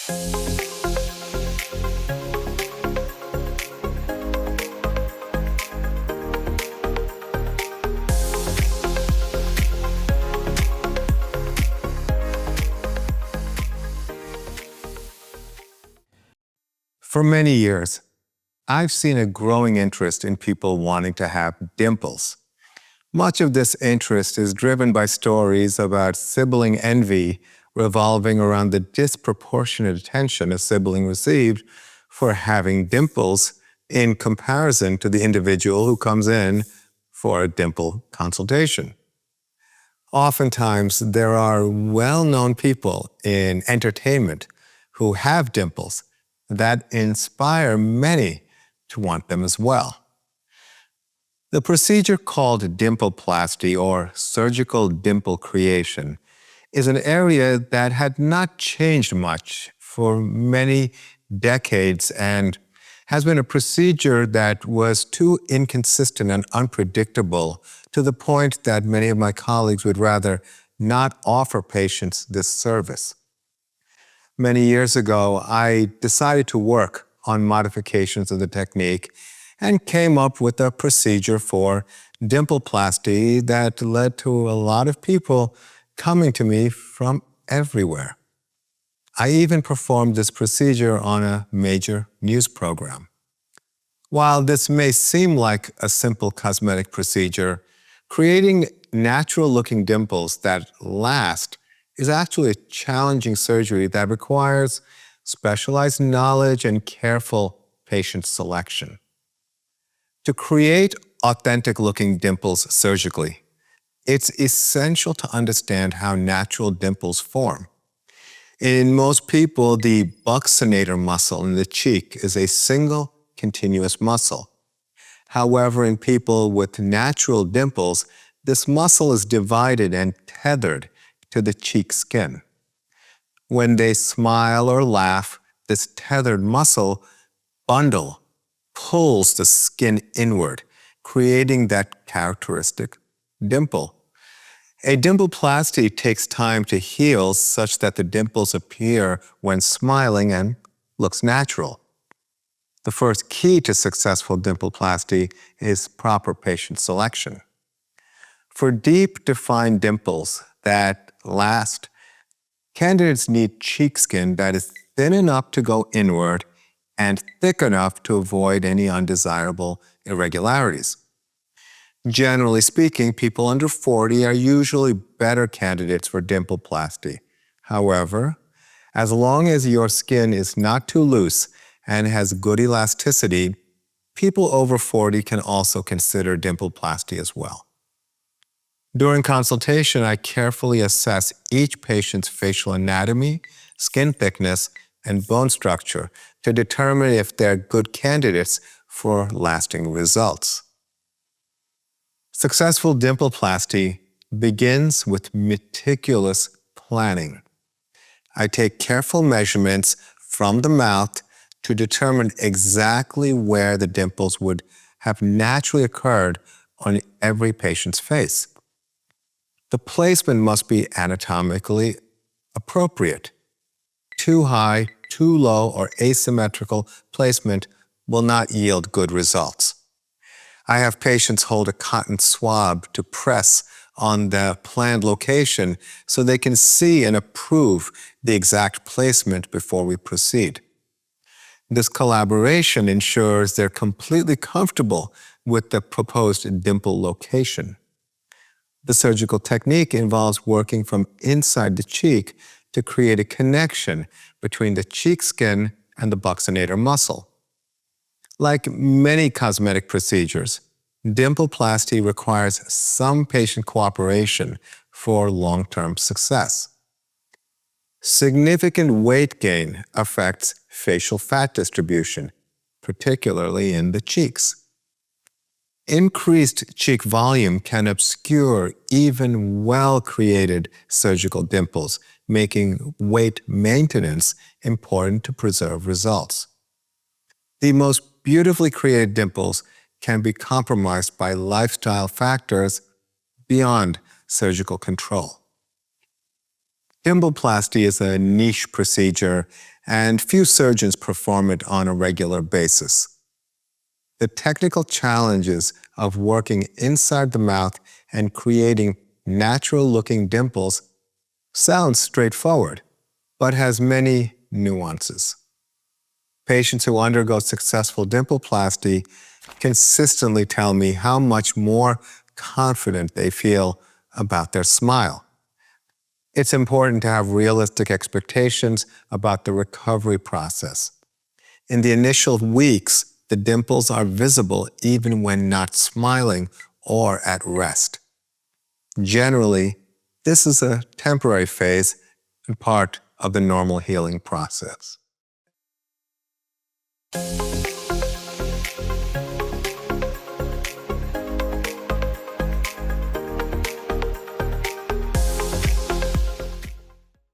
For many years, I've seen a growing interest in people wanting to have dimples. Much of this interest is driven by stories about sibling envy revolving around the disproportionate attention a sibling received for having dimples in comparison to the individual who comes in for a dimple consultation. Oftentimes, there are well-known people in entertainment who have dimples that inspire many to want them as well. The procedure called Dimpleplasty, or surgical dimple creation, is an area that had not changed much for many decades and has been a procedure that was too inconsistent and unpredictable to the point that many of my colleagues would rather not offer patients this service. Many years ago, I decided to work on modifications of the technique and came up with a procedure for dimpleplasty that led to a lot of people coming to me from everywhere. I even performed this procedure on a major news program. While this may seem like a simple cosmetic procedure, creating natural-looking dimples that last is actually a challenging surgery that requires specialized knowledge and careful patient selection. To create authentic-looking dimples surgically, it's essential to understand how natural dimples form. In most people, the buccinator muscle in the cheek is a single continuous muscle. However, in people with natural dimples, this muscle is divided and tethered to the cheek skin. When they smile or laugh, this tethered muscle bundle pulls the skin inward, creating that characteristic dimple. A dimpleplasty takes time to heal such that the dimples appear when smiling and looks natural. The first key to successful dimpleplasty is proper patient selection. For deep, defined dimples that last, candidates need cheek skin that is thin enough to go inward and thick enough to avoid any undesirable irregularities. Generally speaking, people under 40 are usually better candidates for dimpleplasty. However, as long as your skin is not too loose and has good elasticity, people over 40 can also consider dimpleplasty as well. During consultation, I carefully assess each patient's facial anatomy, skin thickness, and bone structure to determine if they're good candidates for lasting results. Successful dimpleplasty begins with meticulous planning. I take careful measurements from the mouth to determine exactly where the dimples would have naturally occurred on every patient's face. The placement must be anatomically appropriate. Too high, too low, or asymmetrical placement will not yield good results. I have patients hold a cotton swab to press on the planned location so they can see and approve the exact placement before we proceed. This collaboration ensures they're completely comfortable with the proposed dimple location. The surgical technique involves working from inside the cheek to create a connection between the cheek skin and the buccinator muscle. Like many cosmetic procedures, dimpleplasty requires some patient cooperation for long-term success. Significant weight gain affects facial fat distribution, particularly in the cheeks. Increased cheek volume can obscure even well-created surgical dimples, making weight maintenance important to preserve results. The most beautifully created dimples can be compromised by lifestyle factors beyond surgical control. Dimpleplasty is a niche procedure and few surgeons perform it on a regular basis. The technical challenges of working inside the mouth and creating natural-looking dimples sounds straightforward, but has many nuances. Patients who undergo successful dimpleplasty consistently tell me how much more confident they feel about their smile. It's important to have realistic expectations about the recovery process. In the initial weeks, the dimples are visible even when not smiling or at rest. Generally, this is a temporary phase and part of the normal healing process.